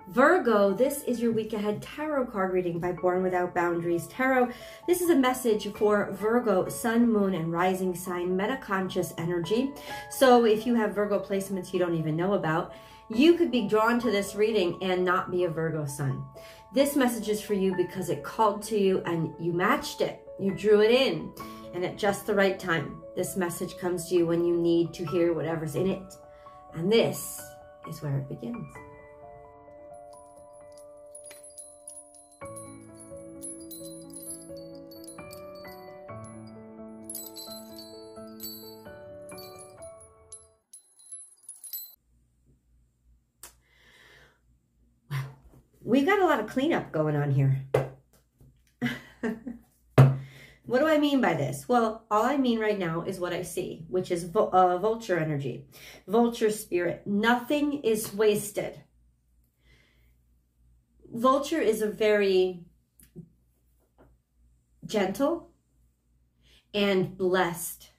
Virgo, this is your week ahead tarot card reading by Born Without Boundaries Tarot. This is a message for Virgo, sun, moon, and rising sign metaconscious energy. So if you have Virgo placements you don't even know about, you could be drawn to this reading and not be a Virgo sun. This message is for you because it called to you and you matched it. You drew it in, and at just the right time. This message comes to you when you need to hear whatever's in it. And this is where it begins. We've got a lot of cleanup going on here. What do I mean by this? Well, all I mean right now is what I see, which is vulture energy, vulture spirit. Nothing is wasted. Vulture is a very gentle and blessed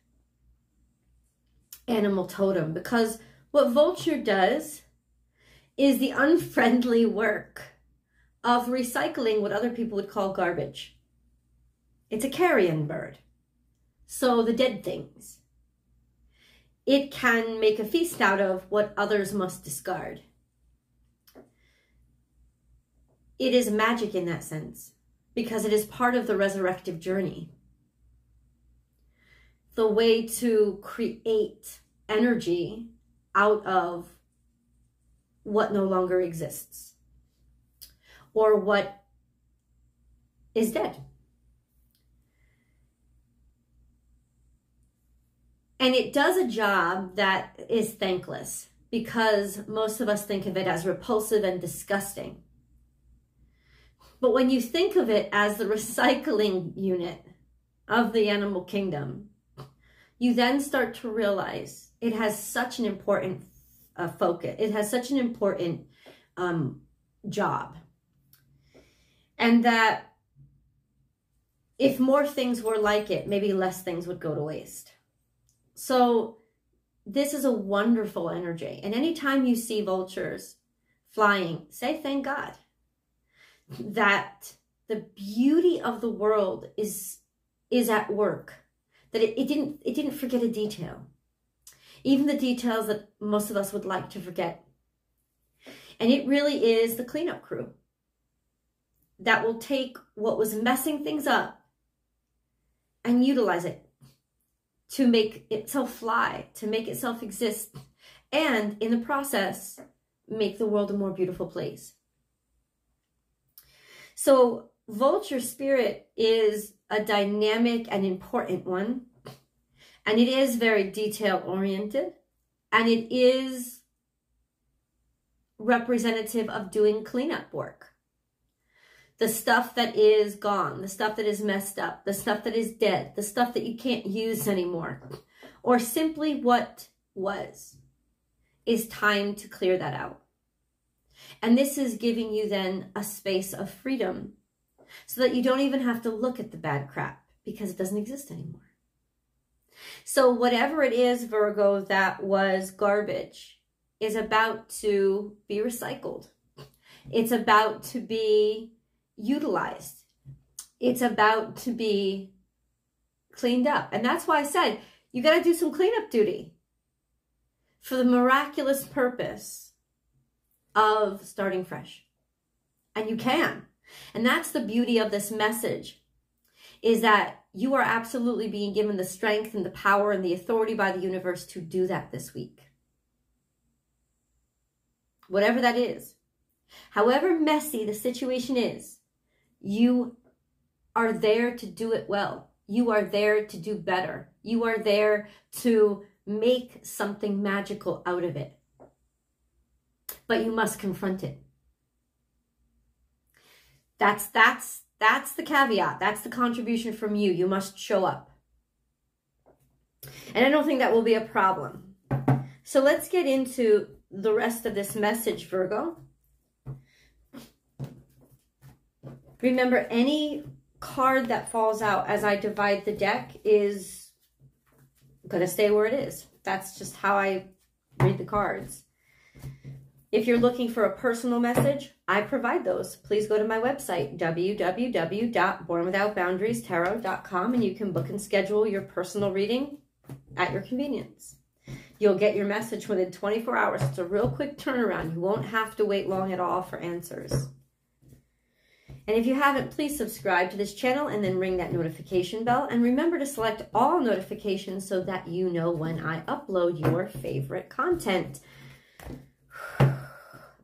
animal totem, because what vulture does is the unfriendly work of recycling what other people would call garbage. It's a carrion bird. So the dead things. It can make a feast out of what others must discard. It is magic in that sense, because it is part of the resurrective journey. The way to create energy out of what no longer exists, or what is dead. And it does a job that is thankless, because most of us think of it as repulsive and disgusting. But when you think of it as the recycling unit of the animal kingdom, you then start to realize it has such an important focus. It has such an important job. And that if more things were like it, maybe less things would go to waste. So this is a wonderful energy. And anytime you see vultures flying, say thank God that the beauty of the world is at work, that it didn't forget a detail, even the details that most of us would like to forget. And it really is the cleanup crew that will take what was messing things up and utilize it to make itself fly, to make itself exist, and in the process, make the world a more beautiful place. So vulture spirit is a dynamic and important one, and it is very detail-oriented, and it is representative of doing cleanup work. The stuff that is gone, the stuff that is messed up, the stuff that is dead, the stuff that you can't use anymore, or simply what was, is time to clear that out. And this is giving you then a space of freedom so that you don't even have to look at the bad crap because it doesn't exist anymore. So whatever it is, Virgo, that was garbage is about to be recycled. It's about to be utilized. It's about to be cleaned up. And that's why I said, you got to do some cleanup duty for the miraculous purpose of starting fresh. And you can. And that's the beauty of this message, is that you are absolutely being given the strength and the power and the authority by the universe to do that this week. Whatever that is. However messy the situation is, you are there to do it well. You are there to do better. You are there to make something magical out of it. But you must confront it. That's the caveat. That's the contribution from you. You must show up. And I don't think that will be a problem. So let's get into the rest of this message, Virgo. Remember, any card that falls out as I divide the deck is going to stay where it is. That's just how I read the cards. If you're looking for a personal message, I provide those. Please go to my website, www.bornwithoutboundariestarot.com, and you can book and schedule your personal reading at your convenience. You'll get your message within 24 hours. It's a real quick turnaround. You won't have to wait long at all for answers. And if you haven't, please subscribe to this channel and then ring that notification bell. And remember to select all notifications so that you know when I upload your favorite content.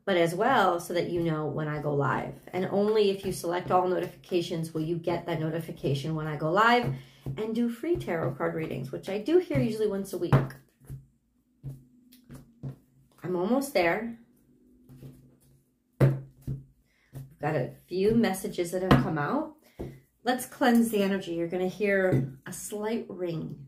But as well, so that you know when I go live. And only if you select all notifications will you get that notification when I go live and do free tarot card readings, which I do here usually once a week. I'm almost there. I've got a few messages that have come out. Let's cleanse the energy. You're going to hear a slight ring.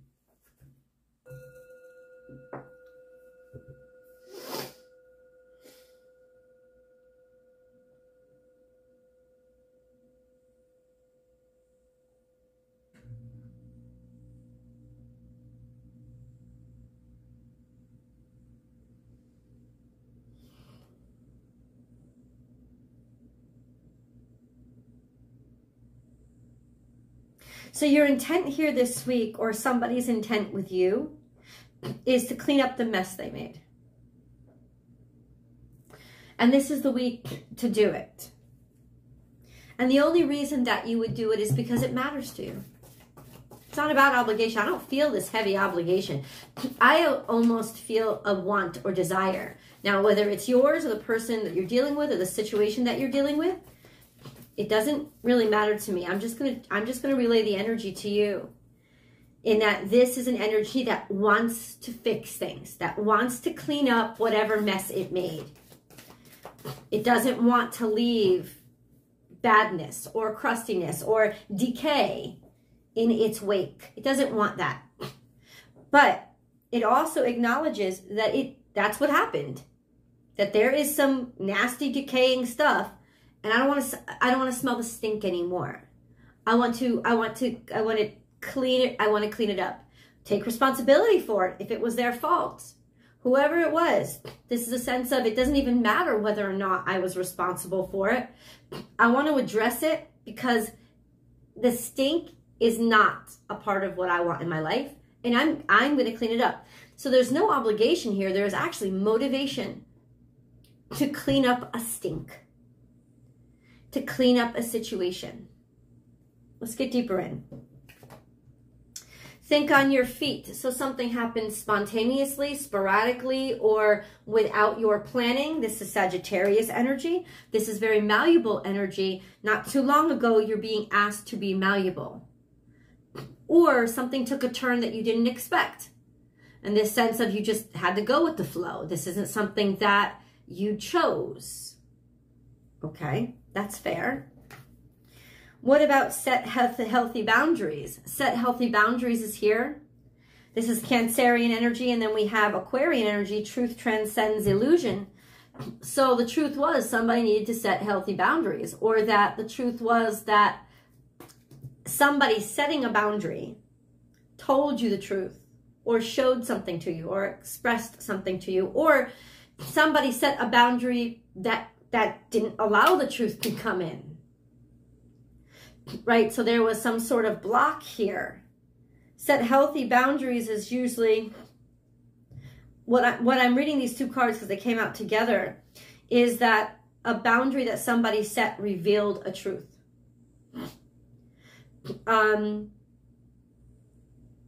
So your intent here this week, or somebody's intent with you, is to clean up the mess they made. And this is the week to do it. And the only reason that you would do it is because it matters to you. It's not about obligation. I don't feel this heavy obligation. I almost feel a want or desire. Now, whether it's yours or the person that you're dealing with or the situation that you're dealing with, it doesn't really matter to me. I'm just gonna relay the energy to you, in that this is an energy that wants to fix things, that wants to clean up whatever mess it made. It doesn't want to leave badness or crustiness or decay in its wake. It doesn't want that. But it also acknowledges that that's what happened. That there is some nasty decaying stuff. And I don't want to smell the stink anymore. I want to clean it. I want to clean it up. Take responsibility for it if it was their fault. Whoever it was, this is a sense of it doesn't even matter whether or not I was responsible for it. I want to address it because the stink is not a part of what I want in my life, and I'm going to clean it up. So there's no obligation here. There is actually motivation to clean up a stink. To clean up a situation. Let's get deeper in. Think on your feet. So something happens spontaneously, sporadically, or without your planning. This is Sagittarius energy. This is very malleable energy. Not too long ago, you're being asked to be malleable. Or something took a turn that you didn't expect. And this sense of you just had to go with the flow. This isn't something that you chose. Okay? That's fair. What about set healthy boundaries? Set healthy boundaries is here. This is Cancerian energy, and then we have Aquarian energy. Truth transcends illusion. So the truth was somebody needed to set healthy boundaries, or that the truth was that somebody setting a boundary told you the truth, or showed something to you, or expressed something to you, or somebody set a boundary that didn't allow the truth to come in, right? So there was some sort of block here. Set healthy boundaries is usually, what I'm reading these two cards because they came out together, is that a boundary that somebody set revealed a truth.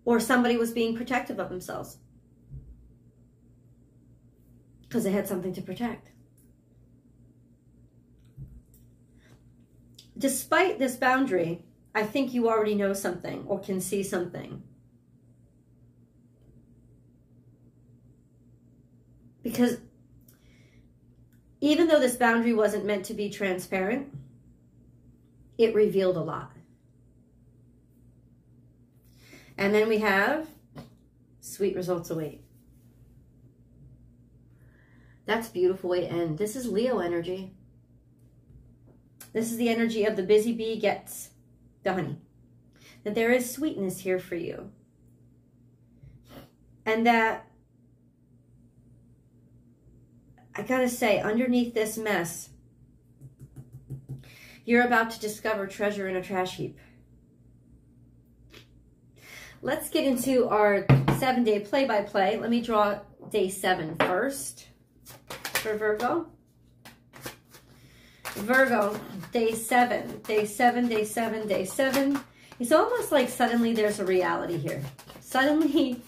Or somebody was being protective of themselves because they had something to protect. Despite this boundary, I think you already know something or can see something. Because even though this boundary wasn't meant to be transparent, it revealed a lot. And then we have sweet results await. That's a beautiful way to end. This is Leo energy. This is the energy of the busy bee gets the honey. That there is sweetness here for you. And that I gotta say, underneath this mess, you're about to discover treasure in a trash heap. Let's get into our 7-day play-by-play. Let me draw day 7 first for Virgo. Virgo, day 7, day 7, day 7, day 7. It's almost like suddenly there's a reality here. Suddenly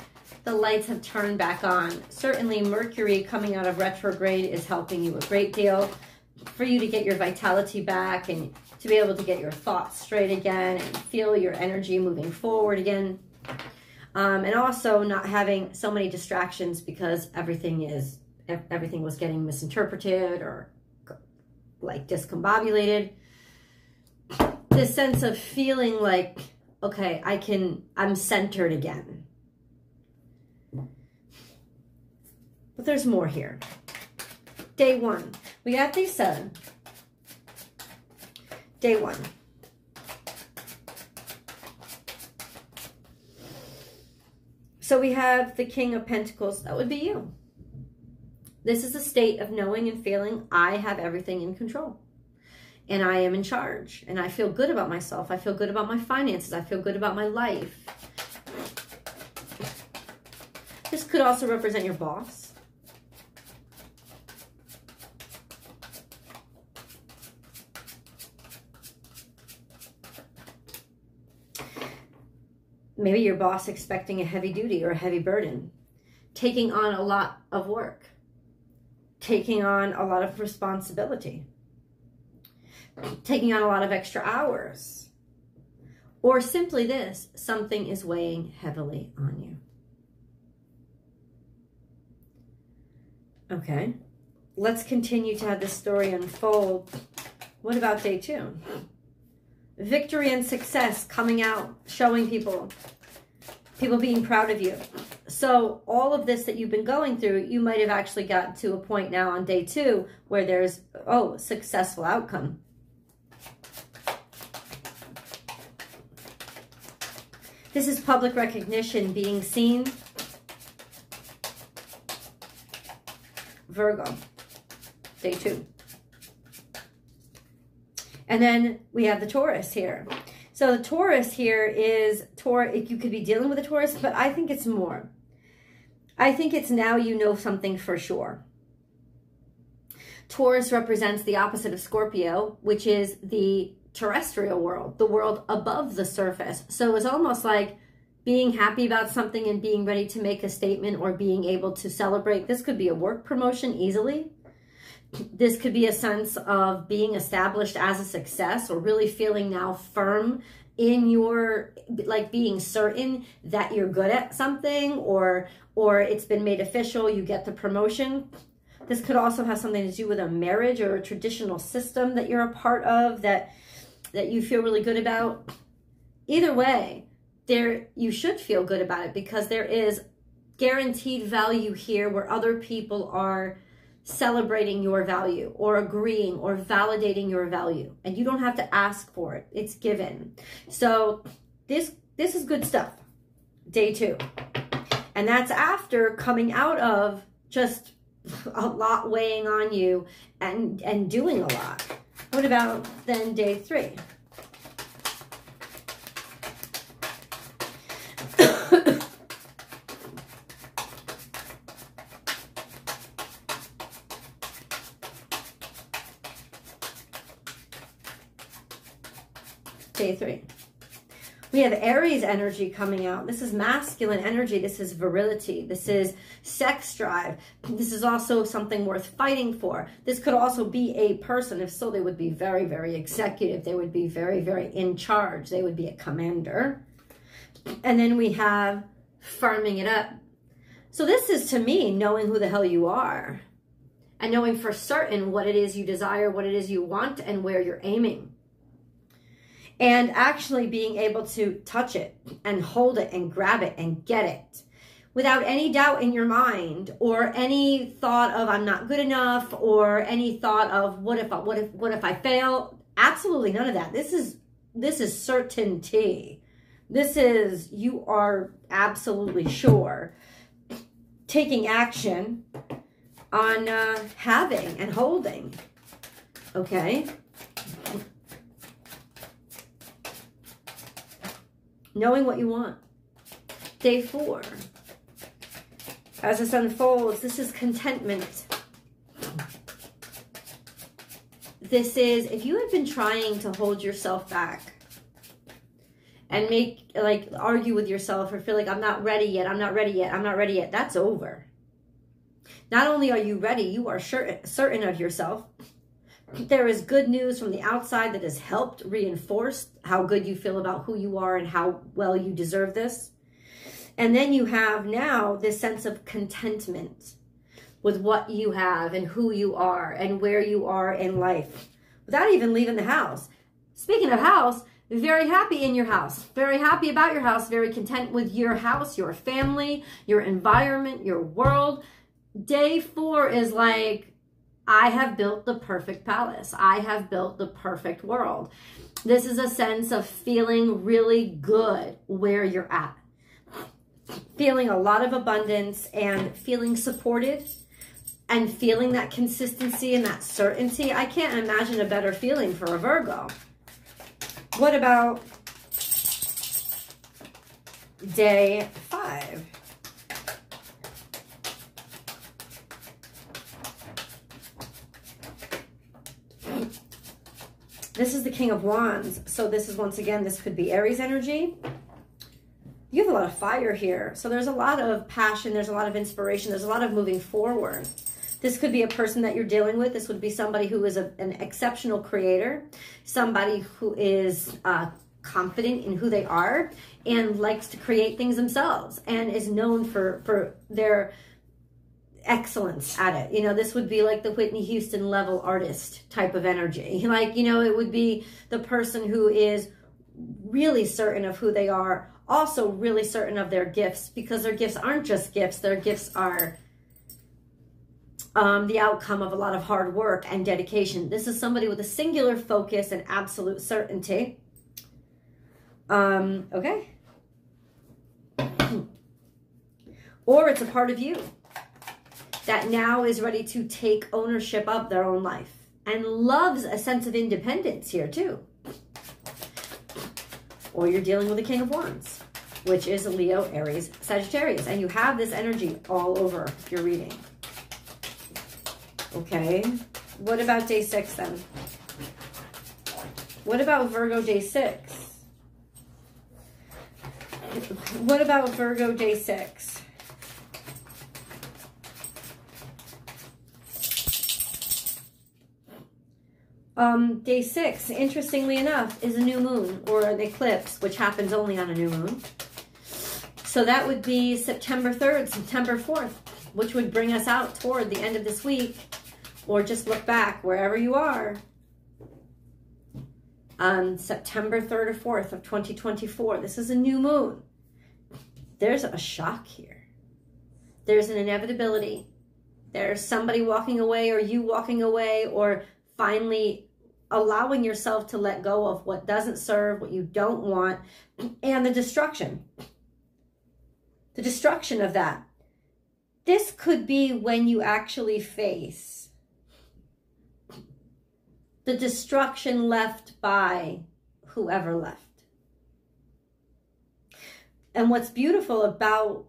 the lights have turned back on. Certainly Mercury coming out of retrograde is helping you a great deal for you to get your vitality back and to be able to get your thoughts straight again and feel your energy moving forward again. And also not having so many distractions because everything was getting misinterpreted or like discombobulated. This sense of feeling like, okay, I'm centered again. But there's more here. Day 1. We got day 7. Day 1. So we have the King of Pentacles. That would be you. This is a state of knowing and feeling I have everything in control. And I am in charge. And I feel good about myself. I feel good about my finances. I feel good about my life. This could also represent your boss. Maybe your boss expecting a heavy duty or a heavy burden. Taking on a lot of work. Taking on a lot of responsibility. Taking on a lot of extra hours. Or simply this, something is weighing heavily on you. Okay, let's continue to have this story unfold. What about day 2? Victory and success coming out, showing people being proud of you. So all of this that you've been going through, you might have actually gotten to a point now on day 2 where there's, successful outcome. This is public recognition being seen. Virgo, day 2. And then we have the Taurus here. So the Taurus here is, you could be dealing with a Taurus, but I think it's more. I think it's now you know something for sure. Taurus represents the opposite of Scorpio, which is the terrestrial world, the world above the surface. So it's almost like being happy about something and being ready to make a statement or being able to celebrate. This could be a work promotion easily. This could be a sense of being established as a success or really feeling now firm in your, like being certain that you're good at something or it's been made official, you get the promotion. This could also have something to do with a marriage or a traditional system that you're a part of that you feel really good about. Either way, you should feel good about it because there is guaranteed value here where other people are celebrating your value or agreeing or validating your value, and you don't have to ask for it. It's given. So this is good stuff. Day 2. And that's after coming out of just a lot weighing on you and doing a lot. What about then day 3? Day 3. We have Aries energy coming out. This is masculine energy. This is virility. This is sex drive. This is also something worth fighting for. This could also be a person. If so, they would be very, very executive. They would be very, very in charge. They would be a commander. And then we have firming it up. So this is, to me, knowing who the hell you are and knowing for certain what it is you desire, what it is you want, and where you're aiming. And actually being able to touch it and hold it and grab it and get it without any doubt in your mind or any thought of I'm not good enough or any thought of what if I fail. Absolutely none of that. This is certainty. This is, you are absolutely sure. Taking action on having and holding. Okay. Knowing what you want. Day 4. As this unfolds, this is contentment. This is, if you have been trying to hold yourself back and argue with yourself or feel like I'm not ready yet, I'm not ready yet, I'm not ready yet, that's over. Not only are you ready, you are certain of yourself. There is good news from the outside that has helped reinforce how good you feel about who you are and how well you deserve this. And then you have now this sense of contentment with what you have and who you are and where you are in life without even leaving the house. Speaking of house, very happy in your house, very happy about your house, very content with your house, your family, your environment, your world. Day 4 is like, I have built the perfect palace. I have built the perfect world. This is a sense of feeling really good where you're at. Feeling a lot of abundance and feeling supported and feeling that consistency and that certainty. I can't imagine a better feeling for a Virgo. What about day 5? This is the King of Wands. So this is, once again, this could be Aries energy. You have a lot of fire here. So there's a lot of passion. There's a lot of inspiration. There's a lot of moving forward. This could be a person that you're dealing with. This would be somebody who is an exceptional creator. Somebody who is confident in who they are and likes to create things themselves and is known for their excellence at it. You know, this would be like the Whitney Houston level artist type of energy. Like, you know, it would be the person who is really certain of who they are, also really certain of their gifts, because their gifts aren't just gifts. Their gifts are the outcome of a lot of hard work and dedication. This is somebody with a singular focus and absolute certainty. Okay. Or it's a part of you that now is ready to take ownership of their own life and loves a sense of independence here too. Or you're dealing with the King of Wands, which is a Leo, Aries, Sagittarius. And you have this energy all over if you're reading. Okay. What about day 6 then? What about Virgo day 6? What about Virgo day 6? Day 6, interestingly enough, is a new moon or an eclipse, which happens only on a new moon. So that would be September 3rd, September 4th, which would bring us out toward the end of this week, or just look back wherever you are on September 3rd or 4th of 2024. This is a new moon. There's a shock here. There's an inevitability. There's somebody walking away or you walking away, or finally allowing yourself to let go of what doesn't serve, what you don't want, and the destruction. The destruction of that. This could be when you actually face the destruction left by whoever left. And what's beautiful about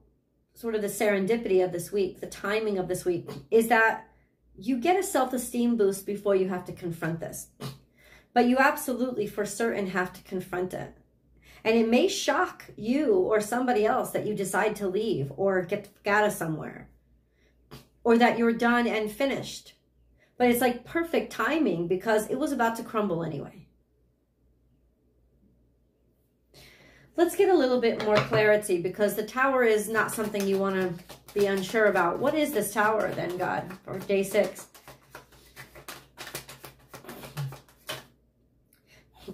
sort of the serendipity of this week, the timing of this week, is that you get a self-esteem boost before you have to confront this. But you absolutely, for certain, have to confront it. And it may shock you or somebody else that you decide to leave or get out of somewhere, or that you're done and finished. But it's like perfect timing because it was about to crumble anyway. Let's get a little bit more clarity, because the Tower is not something you want to be unsure about. What is this Tower then, God, for day 6?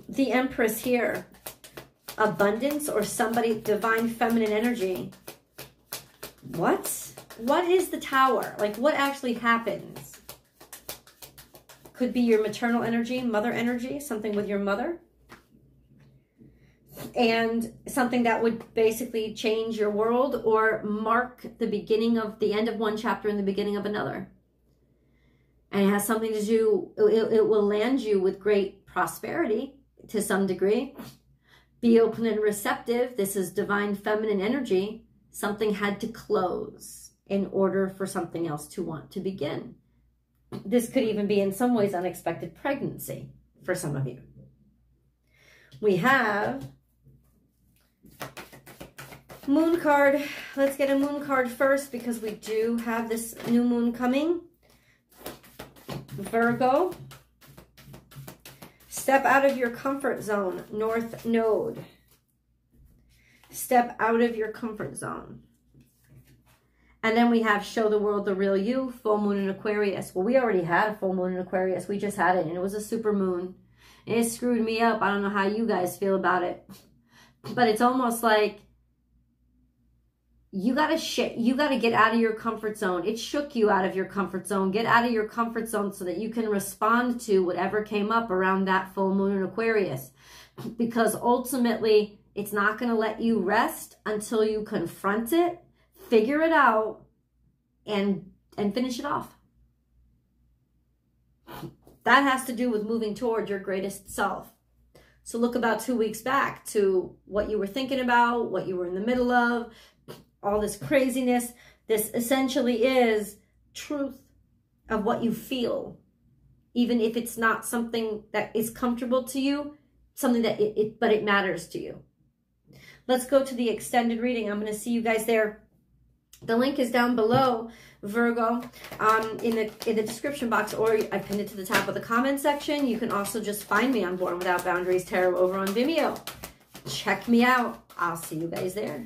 The Empress here. Abundance or somebody, divine feminine energy. What? What is the Tower? Like, what actually happens? Could be your maternal energy, mother energy, something with your mother. And something that would basically change your world or mark the beginning of the end of one chapter and the beginning of another. And it has something to do, it will land you with great prosperity to some degree. Be open and receptive. This is divine feminine energy. Something had to close in order for something else to want to begin. This could even be in some ways unexpected pregnancy for some of you. We have moon card. Let's get a moon card first because we do have this new moon coming. Virgo. Step out of your comfort zone, North Node. Step out of your comfort zone. And then we have show the world the real you, full moon in Aquarius. Well, we already had a full moon in Aquarius. We just had it, and it was a super moon. And it screwed me up. I don't know how you guys feel about it. But it's almost like you gotta get out of your comfort zone. It shook you out of your comfort zone. Get out of your comfort zone so that you can respond to whatever came up around that full moon in Aquarius. Because ultimately, it's not going to let you rest until you confront it, figure it out, and finish it off. That has to do with moving toward your greatest self. So look about 2 weeks back to what you were thinking about, what you were in the middle of, all this craziness. This essentially is truth of what you feel, even if it's not something that is comfortable to you, something that but it matters to you. Let's go to the extended reading. I'm going to see you guys there. The link is down below, Virgo, in the description box, or I pinned it to the top of the comment section. You can also just find me on Born Without Boundaries Tarot over on Vimeo. Check me out. I'll see you guys there.